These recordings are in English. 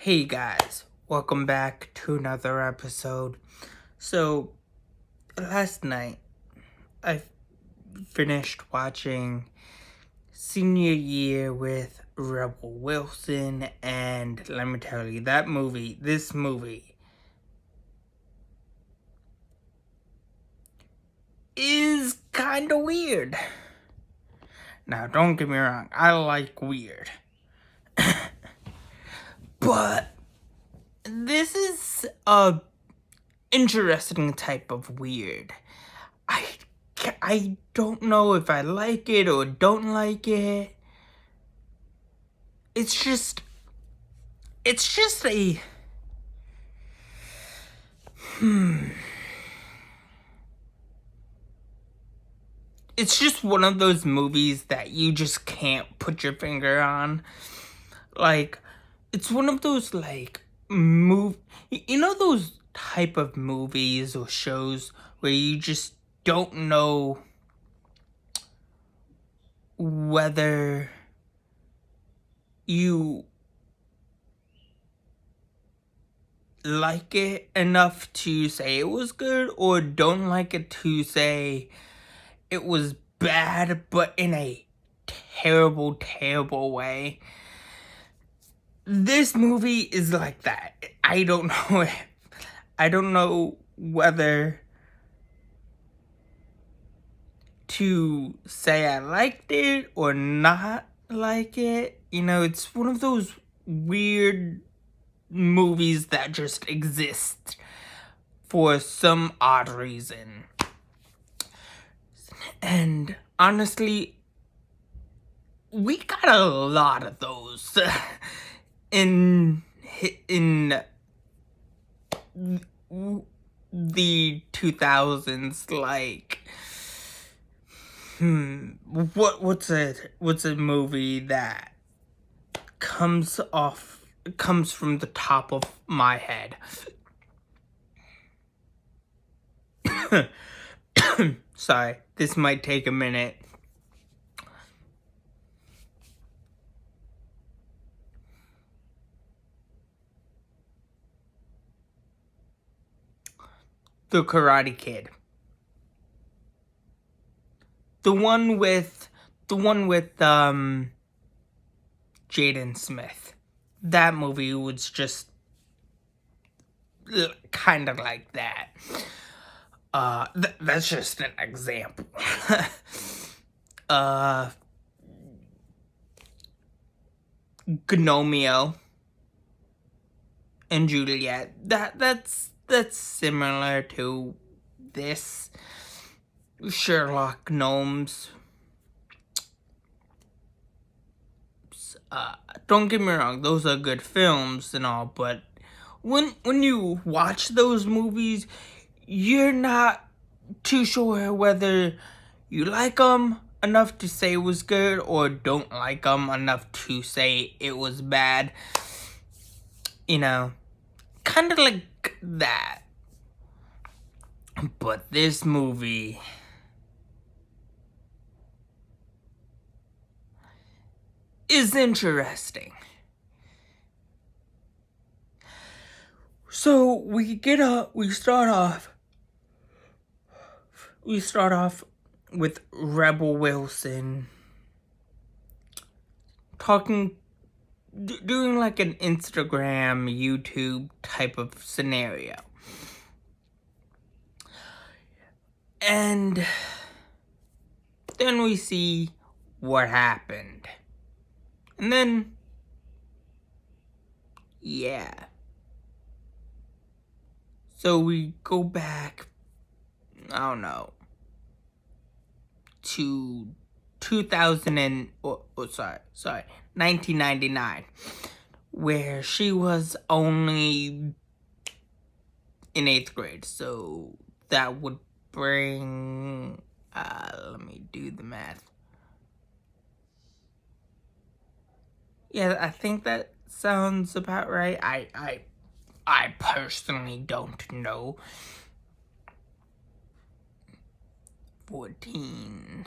Hey guys, welcome back to another episode. So, last night I finished watching Senior Year with Rebel Wilson, and let me tell you, this movie, is kinda weird. Now, don't get me wrong, I like weird. But this is a interesting type of weird. I don't know if I like it or don't like it. It's just a it's just one of those movies that you just can't put your finger on. Like, it's one of those you know those type of movies or shows where you just don't know whether you like it enough to say it was good or don't like it to say it was bad, but in a terrible, terrible way. This movie is like that. I don't know whether to say I liked it or not like it. You know, it's one of those weird movies that just exist for some odd reason. And honestly, we got a lot of those in the 2000s. Like, what's a movie that comes from the top of my head? Sorry, this might take a minute. The Karate Kid. The one with Jaden Smith. That movie was just kind of like that. That's just an example. Gnomeo and Juliet. That's similar to this. Sherlock Gnomes. Don't get me wrong, those are good films and all, but when you watch those movies, you're not too sure whether you like them enough to say it was good or don't like them enough to say it was bad. You know, kind of like that. But this movie is interesting. So we start off with Rebel Wilson doing like an Instagram, YouTube type of scenario. And then we see what happened. And then, yeah. So we go back, I don't know, to 1999, where she was only in 8th grade. So that would bring, let me do the math. Yeah, I think that sounds about right. I personally don't know. 14.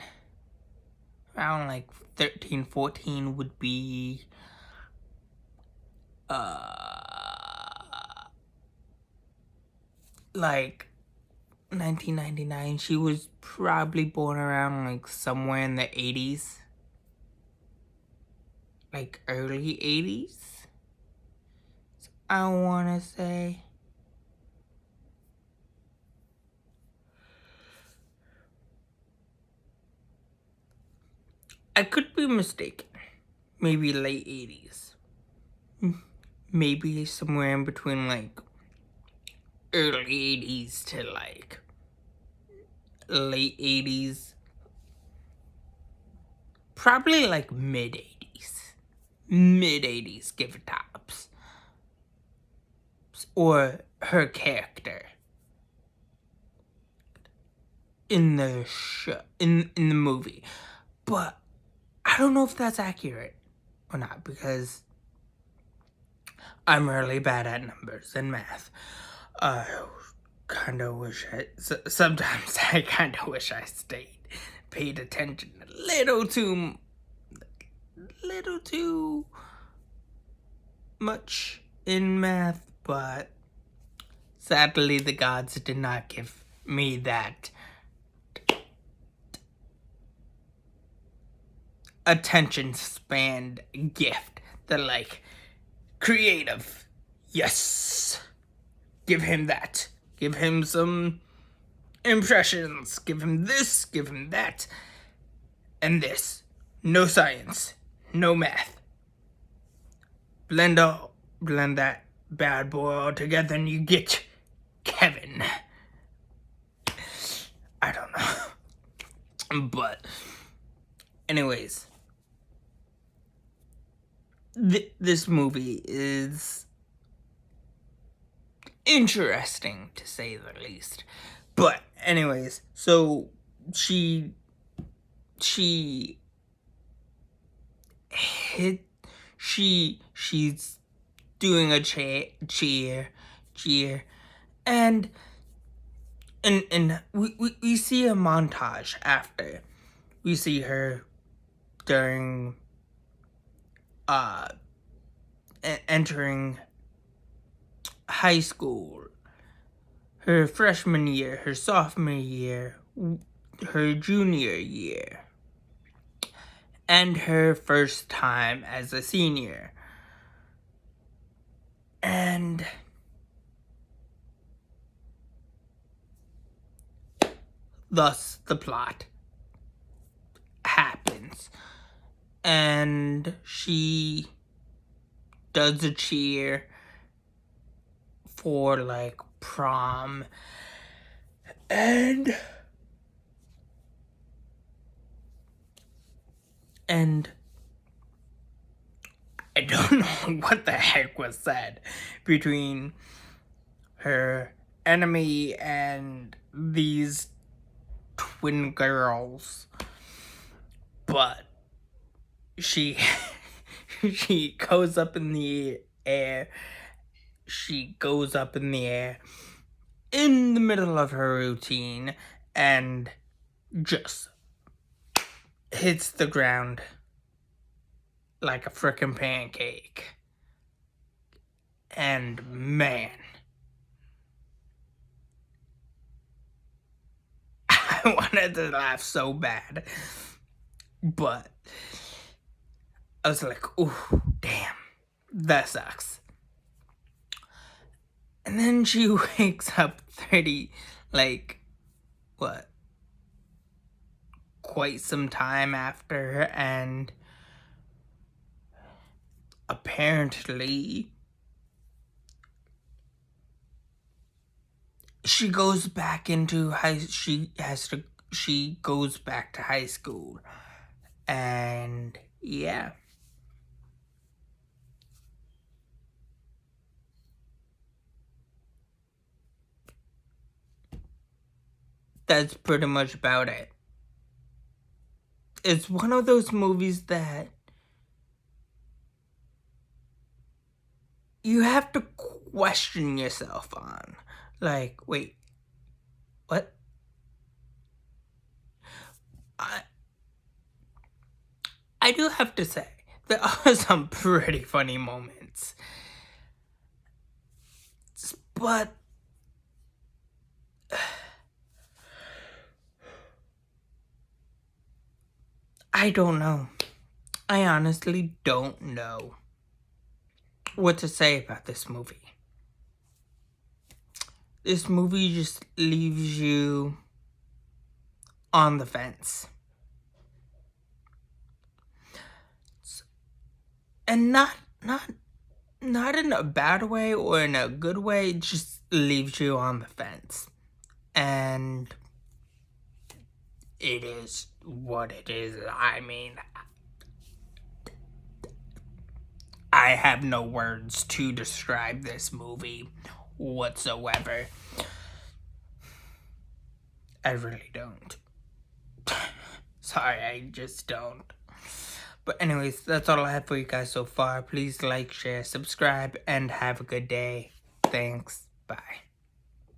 Around like 13, 14 would be like 1999. She was probably born around like somewhere in the 80s. Like early 80s, I want to say. I could be mistaken. Maybe late 80s. Maybe somewhere in between like early 80s to like late 80s. Probably like mid 80s. Mid 80s, give it tops. Or her character in the show, in the movie. But I don't know if that's accurate or not, because I'm really bad at numbers and math. I kind of wish sometimes I kind of wish I paid attention a little too much in math, but sadly the gods did not give me that attention span gift. The like creative, yes, give him that, give him some impressions, give him this, give him that, and this. No science, no math. Blend that bad boy all together and you get Kevin. I don't know. But anyways, this movie is interesting to say the least. But anyways, so she's doing a cheer, and we see a montage after. We see her during entering high school, her freshman year, her sophomore year, her junior year, and her first time as a senior. And thus the plot happens. And she does a cheer for like prom. And I don't know what the heck was said between her enemy and these twin girls, but she goes up in the air. She goes up in the air in the middle of her routine and just hits the ground like a frickin' pancake. And man, I wanted to laugh so bad, but I was like, ooh, damn, that sucks. And then she wakes up quite some time after, and apparently she goes back into she goes back to high school. And yeah, that's pretty much about it. It's one of those movies that you have to question yourself on. Like, wait, what? I do have to say, there are some pretty funny moments. But I don't know. I honestly don't know what to say about this movie. This movie just leaves you on the fence. And not in a bad way or in a good way, it just leaves you on the fence. And it is what it is. I mean, I have no words to describe this movie whatsoever. I really don't. Sorry, I just don't. But anyways, that's all I have for you guys so far. Please like, share, subscribe, and have a good day. Thanks. Bye.